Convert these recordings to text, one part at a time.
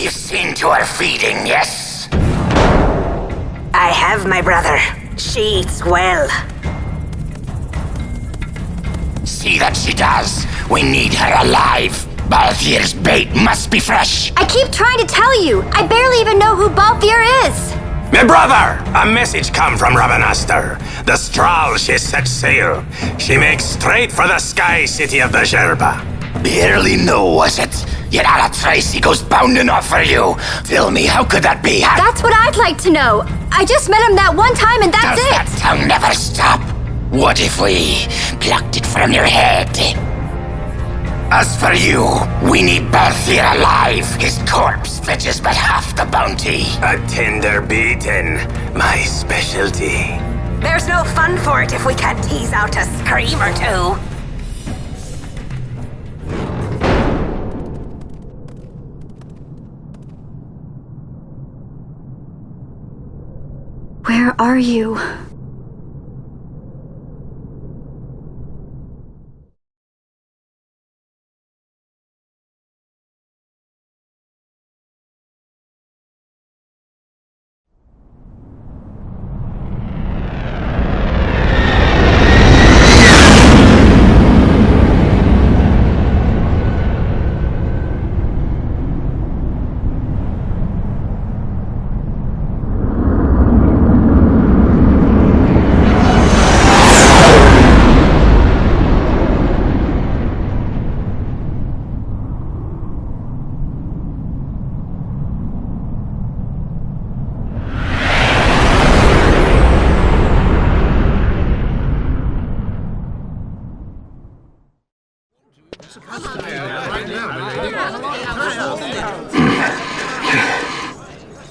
You've seen to her feeding, yes? I have, my brother. She eats well. See that she does. We need her alive. Balthier's bait must be fresh. I keep trying to tell you. I barely even know who Balthier is. My brother! A message come from Rabanastre. The Strahl she set sail. She makes straight for the sky city of the Gerba. Barely know, was it? Yet Alatracy goes bounding off for you. Tell me, how could that be? That's what I'd like to know. I just met him that one time and that's Does it. that tongue never stop? What if we plucked it from your head? As for you, we need Balthier alive. His corpse fetches but half the bounty. A tender beating, my specialty. There's no fun for it if we can't tease out a scream or two. Where are you?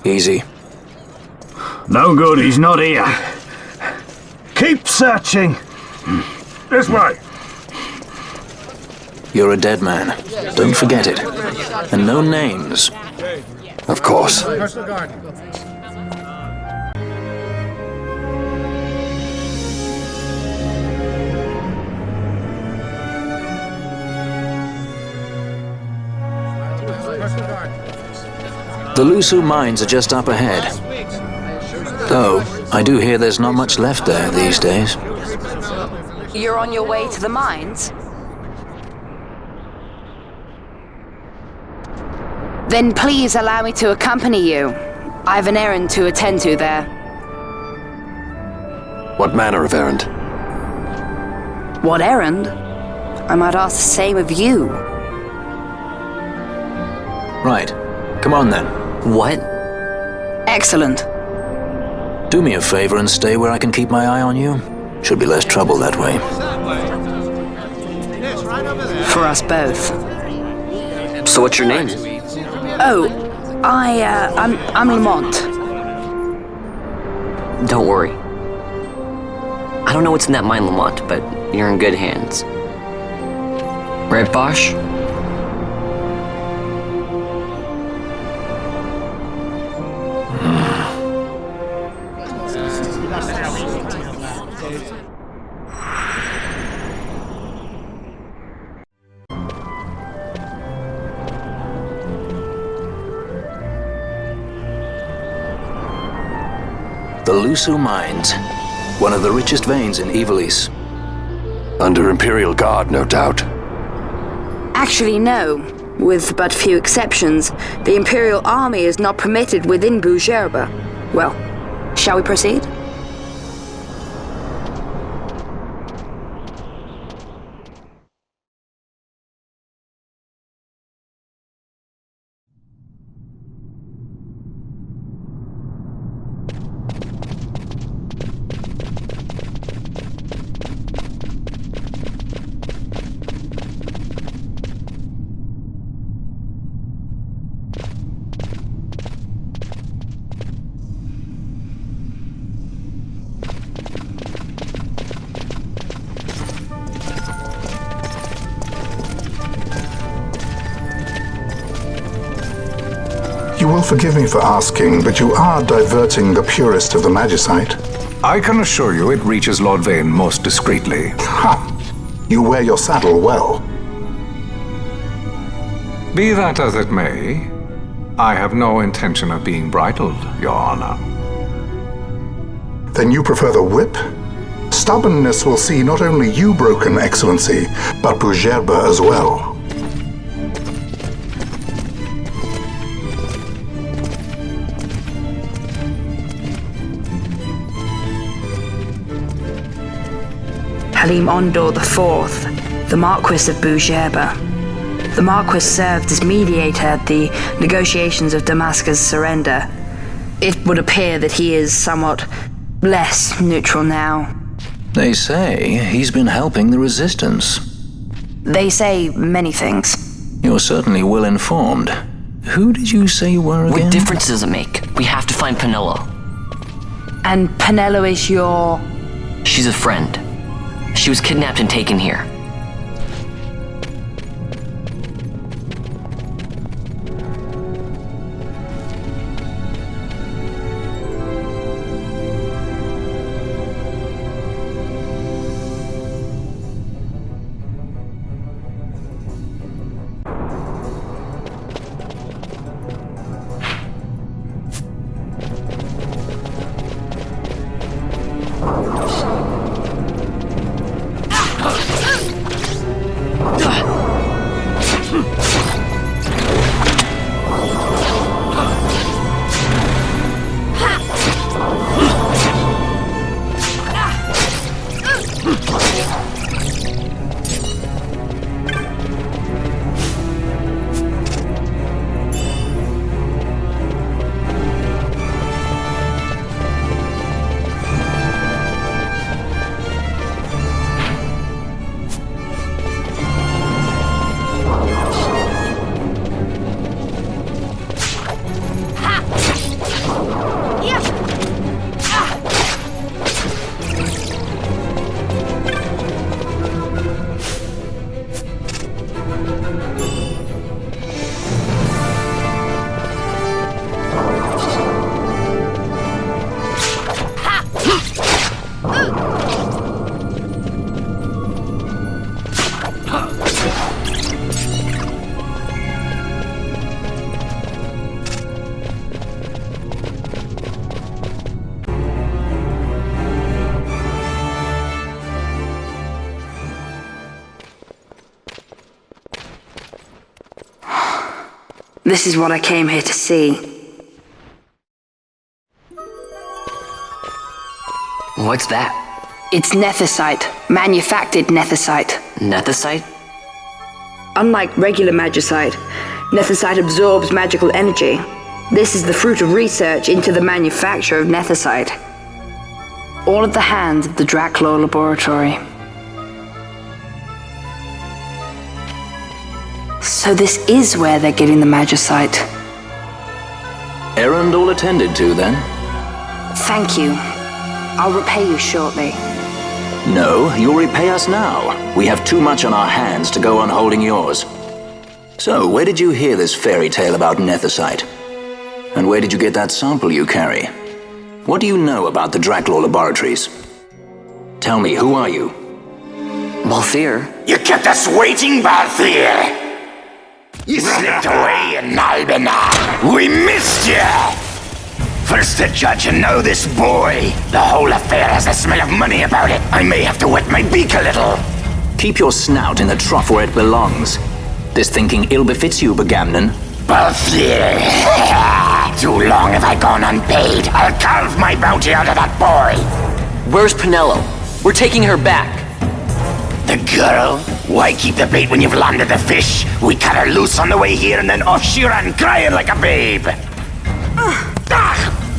Easy. No good, he's not here. Keep searching. This way. You're a dead man. Don't forget it. And no names. Of course. The Lusu mines are just up ahead. Though, I do hear there's not much left there these days. You're on your way to the mines? Then please allow me to accompany you. I have an errand to attend to there. What manner of errand? What errand? I might ask the same of you. Right. Come on then. What? Excellent. Do me a favor and stay where I can keep my eye on you. Should be less trouble that way. For us both. So what's your name? Oh, I'm Lamont. Don't worry. I don't know what's in that mine, Lamont, but you're in good hands. Right, Bosch? The Lusu mines. One of the richest veins in Ivalice. Under Imperial Guard, no doubt. Actually, no. With but few exceptions, the Imperial Army is not permitted within Bujerba. Well, shall we proceed? You will forgive me for asking, but you are diverting the purest of the magicite. I can assure you it reaches Lord Vane most discreetly. Ha! You wear your saddle well. Be that as it may, I have no intention of being bridled, Your Honor. Then you prefer the whip? Stubbornness will see not only you broken, Excellency, but Bujerba as well. Halim Ondor IV, the Marquis of Bujerba. The Marquis served as mediator at the negotiations of Damascus' surrender. It would appear that he is somewhat less neutral now. They say he's been helping the resistance. They say many things. You're certainly well informed. Who did you say you were again? What difference does it make? We have to find Penelo. And Penelo is your... She's a friend. She was kidnapped and taken here. This is what I came here to see. What's that? It's nethicite. Manufactured nethicite. Nethicite? Unlike regular magicite, nethicite absorbs magical energy. This is the fruit of research into the manufacture of nethicite. All at the hands of the Draclaw Laboratory. So this is where they're getting the magicite. Errand all attended to, then? Thank you. I'll repay you shortly. No, you'll repay us now. We have too much on our hands to go on holding yours. So, where did you hear this fairy tale about nethicite? And where did you get that sample you carry? What do you know about the Draclaw Laboratories? Tell me, who are you? Balthier? You kept us waiting, Balthier! You slipped away in Albina! We missed you! First the judge and now this boy. The whole affair has a smell of money about it. I may have to wet my beak a little. Keep your snout in the trough where it belongs. This thinking ill befits you, Begamnon. Balthier! Too long have I gone unpaid. I'll carve my bounty out of that boy. Where's Penelo? We're taking her back. The girl? Why keep the bait when you've landed the fish? We cut her loose on the way here and then off she ran crying like a babe.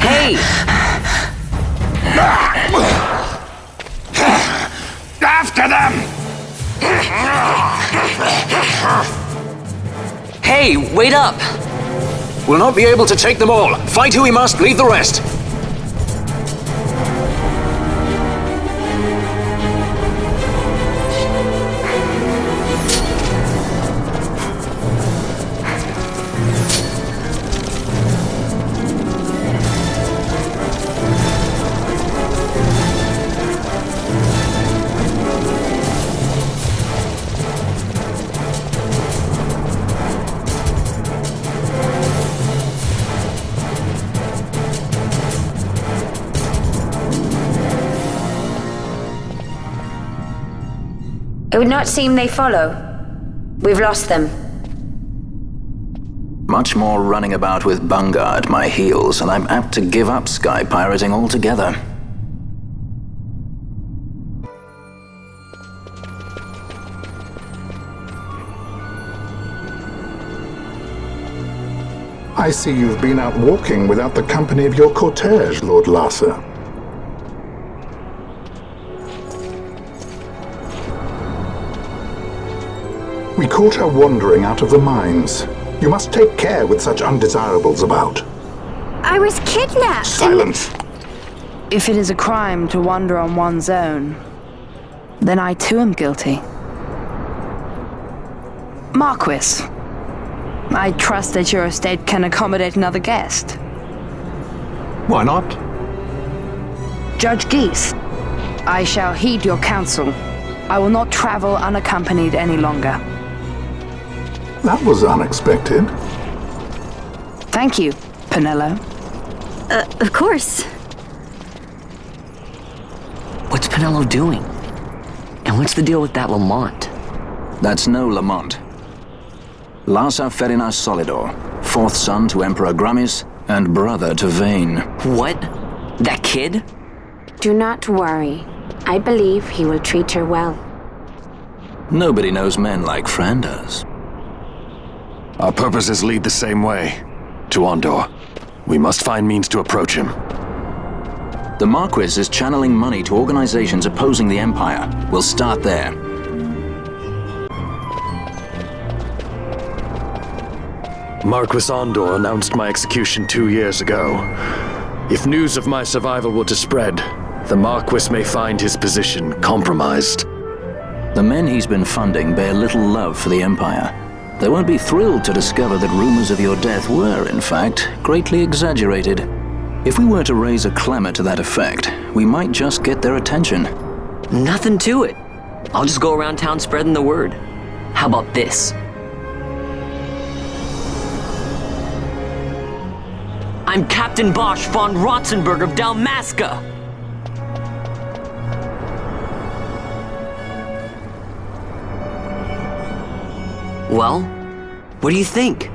Hey! After them! Hey, wait up! We'll not be able to take them all. Fight who we must, leave the rest. It would not seem they follow. We've lost them. Much more running about with Bunga at my heels, and I'm apt to give up sky pirating altogether. I see you've been out walking without the company of your cortege, Lord Larsa. We caught her wandering out of the mines. You must take care with such undesirables about. I was kidnapped. Silence! If it is a crime to wander on one's own, then I too am guilty. Marquis, I trust that your estate can accommodate another guest. Why not? Judge Geese, I shall heed your counsel. I will not travel unaccompanied any longer. That was unexpected. Thank you, Penello. Of course. What's Penello doing? And what's the deal with that Lamont? That's no Lamont. Larsa Ferinas Solidor, fourth son to Emperor Gramis and brother to Vane. What? That kid? Do not worry. I believe he will treat her well. Nobody knows men like Fran does. Our purposes lead the same way. To Ondor. We must find means to approach him. The Marquis is channeling money to organizations opposing the Empire. We'll start there. Marquis Ondor announced my execution 2 years ago. If news of my survival were to spread, the Marquis may find his position compromised. The men he's been funding bear little love for the Empire. They won't be thrilled to discover that rumors of your death were, in fact, greatly exaggerated. If we were to raise a clamor to that effect, we might just get their attention. Nothing to it. I'll just go around town spreading the word. How about this? I'm Captain Bosch von Rotzenburg of Dalmasca! Well, what do you think?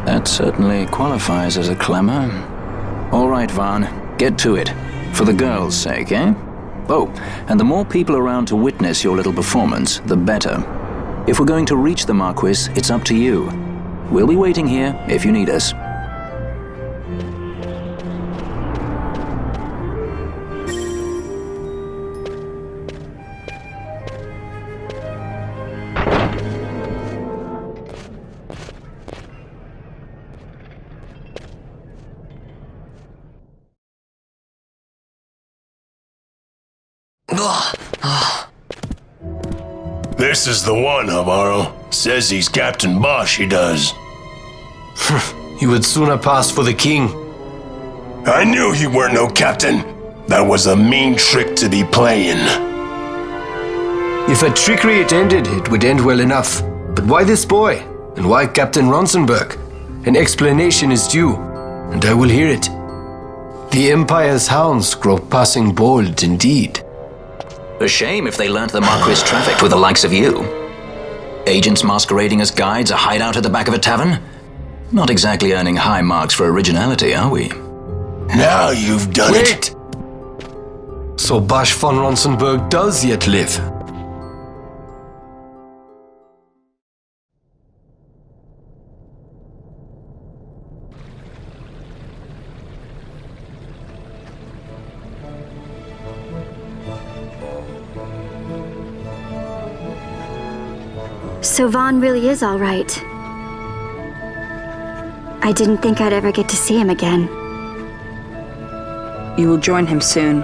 That certainly qualifies as a clamor. All right, Van, get to it. For the girls' sake, eh? Oh, and the more people around to witness your little performance, the better. If we're going to reach the Marquis, it's up to you. We'll be waiting here if you need us. This is the one, Havaro. Says he's Captain Bosch, he does. He would sooner pass for the king. I knew he weren't no captain. That was a mean trick to be playing. If a trickery it ended, it would end well enough. But why this boy? And why Captain Ronsenberg? An explanation is due, and I will hear it. The Empire's hounds grow passing bold indeed. A shame if they learnt the Marquis trafficked with the likes of you. Agents masquerading as guides, a hideout at the back of a tavern? Not exactly earning high marks for originality, are we? Now you've done it. So Bosch von Ronsenberg does yet live. So Vaughn really is all right. I didn't think I'd ever get to see him again. You will join him soon.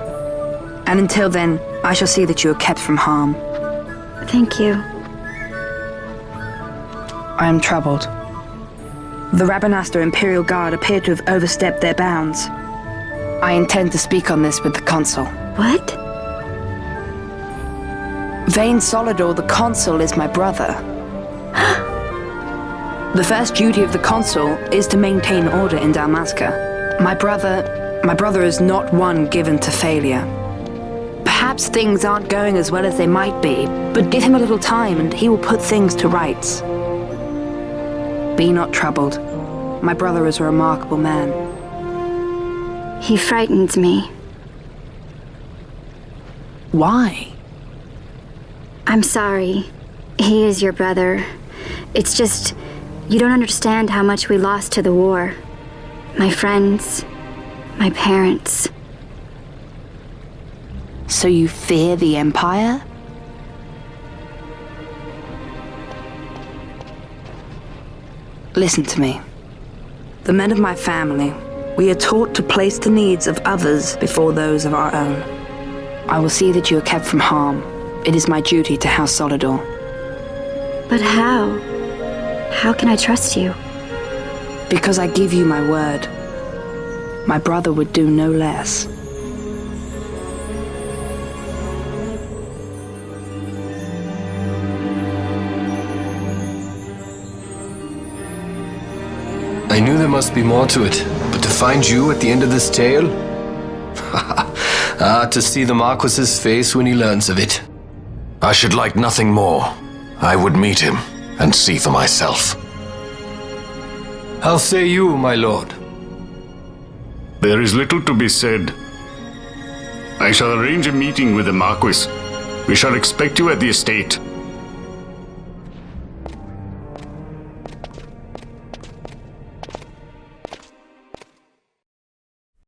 And until then, I shall see that you are kept from harm. Thank you. I am troubled. The Rabanastre Imperial Guard appear to have overstepped their bounds. I intend to speak on this with the consul. What? Vane Solidor, the consul, is my brother. The first duty of the consul is to maintain order in Dalmasca. My brother is not one given to failure. Perhaps things aren't going as well as they might be, but give him a little time and he will put things to rights. Be not troubled. My brother is a remarkable man. He frightens me. Why? I'm sorry. He is your brother. It's just, you don't understand how much we lost to the war. My friends, my parents. So you fear the Empire? Listen to me. The men of my family, we are taught to place the needs of others before those of our own. I will see that you are kept from harm. It is my duty to House Solidor. But how? How can I trust you? Because I give you my word. My brother would do no less. I knew there must be more to it, but to find you at the end of this tale? To see the Marquis's face when he learns of it. I should like nothing more. I would meet him and see for myself. How say you, my lord? There is little to be said. I shall arrange a meeting with the Marquis. We shall expect you at the estate.